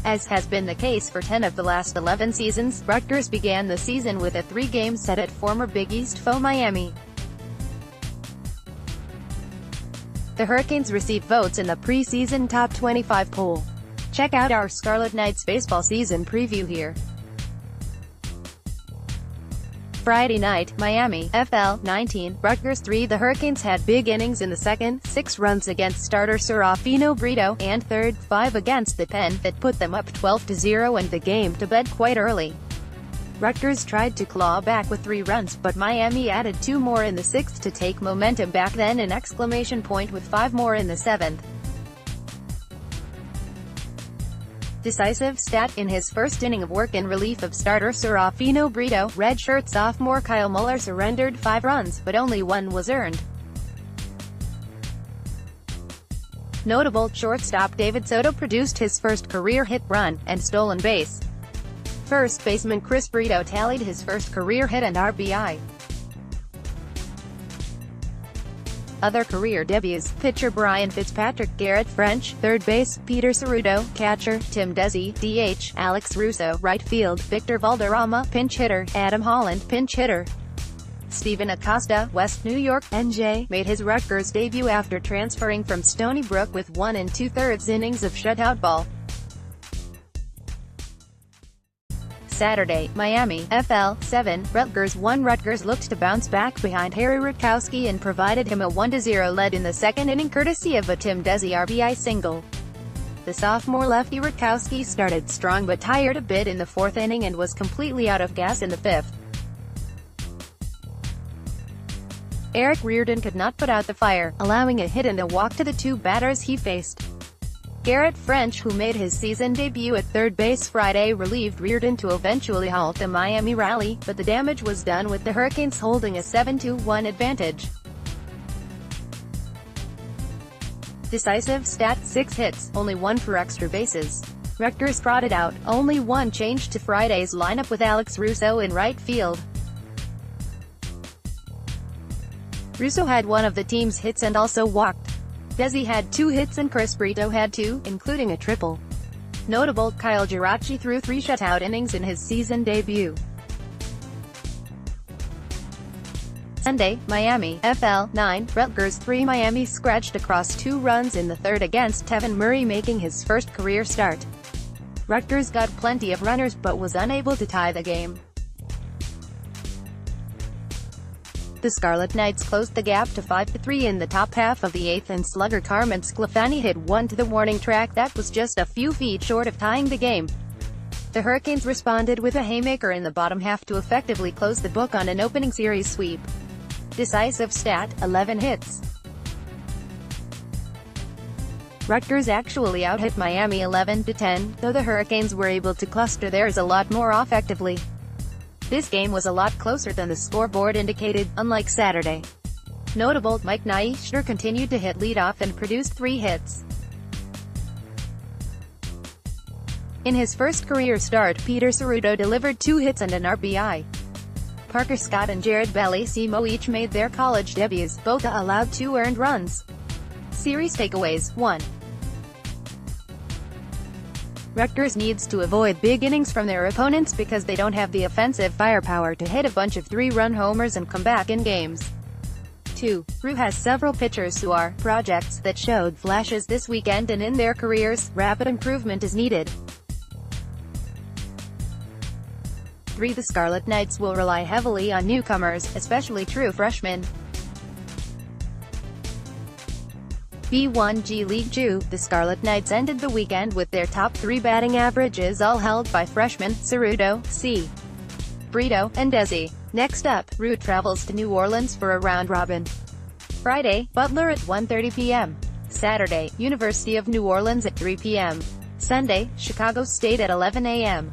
As has been the case for 10 of the last 11 seasons, Rutgers began the season with a 3-game set at former Big East foe Miami. The Hurricanes received votes in the preseason top 25 poll. Check out our Scarlet Knights baseball season preview here. Friday night, Miami, FL, 19, Rutgers 3. The Hurricanes had big innings in the second, 6 runs against starter Serafino Brito, and third, 5 against the Pen, that put them up 12-0 and the game to bed quite early. Rutgers tried to claw back with 3 runs, but Miami added 2 more in the 6th to take momentum back, then an exclamation point with 5 more in the 7th. Decisive stat: in his first inning of work in relief of starter Serafino Brito, redshirt sophomore Kyle Muller surrendered 5 runs, but only 1 was earned. Notable: shortstop David Soto produced his first career hit, run, and stolen base. First baseman Chris Brito tallied his first career hit and RBI. Other career debuts: pitcher Brian Fitzpatrick, Garrett French, third base, Peter Ceruto, catcher, Tim Desi, DH, Alex Russo, right field, Victor Valderrama, pinch hitter, Adam Holland, pinch hitter. Steven Acosta, West New York, NJ, made his Rutgers debut after transferring from Stony Brook with 1 2/3 innings of shutout ball. Saturday, Miami, FL, 7, Rutgers 1. Rutgers looked to bounce back behind Harry Rutkowski and provided him a 1-0 lead in the second inning courtesy of a Tim Desi RBI single. The sophomore lefty Rutkowski started strong but tired a bit in the 4th inning and was completely out of gas in the 5th. Eric Reardon could not put out the fire, allowing a hit and a walk to the 2 batters he faced. Garrett French, who made his season debut at third base Friday, relieved Reardon to eventually halt the Miami rally, but the damage was done with the Hurricanes holding a 7-1 advantage. Decisive stat: 6 hits, only 1 for extra bases. Rutgers trotted out only 1 change to Friday's lineup with Alex Russo in right field. Russo had 1 of the team's hits and also walked. Desi had 2 hits and Chris Brito had 2, including a triple. Notable: Kyle Girachi threw 3 shutout innings in his season debut. Sunday, Miami, FL, 9, Rutgers 3. Miami scratched across 2 runs in the 3rd against Tevin Murray, making his first career start. Rutgers got plenty of runners but was unable to tie the game. The Scarlet Knights closed the gap to 5-3 in the top half of the 8th, and slugger Carmen Sclafani hit 1 to the warning track that was just a few feet short of tying the game. The Hurricanes responded with a haymaker in the bottom half to effectively close the book on an opening series sweep. Decisive stat: 11 hits. Rutgers actually out-hit Miami 11-10, though the Hurricanes were able to cluster theirs a lot more effectively. This game was a lot closer than the scoreboard indicated, unlike Saturday. Notable: Mike Neischer continued to hit leadoff and produced 3 hits. In his first career start, Peter Ceruto delivered 2 hits and an RBI. Parker Scott and Jared Bellissimo each made their college debuts, both allowed 2 earned runs. Series takeaways: 1. Rutgers needs to avoid big innings from their opponents because they don't have the offensive firepower to hit a bunch of 3-run homers and come back in games. 2. RU has several pitchers who are projects that showed flashes this weekend, and in their careers, rapid improvement is needed. 3. The Scarlet Knights will rely heavily on newcomers, especially true freshmen. B1G League 2, the Scarlet Knights ended the weekend with their top 3 batting averages all held by freshmen, Ceruto, C. Brito, and Desi. Next up, RU travels to New Orleans for a round-robin. Friday, Butler at 1:30 p.m. Saturday, University of New Orleans at 3 p.m. Sunday, Chicago State at 11 a.m.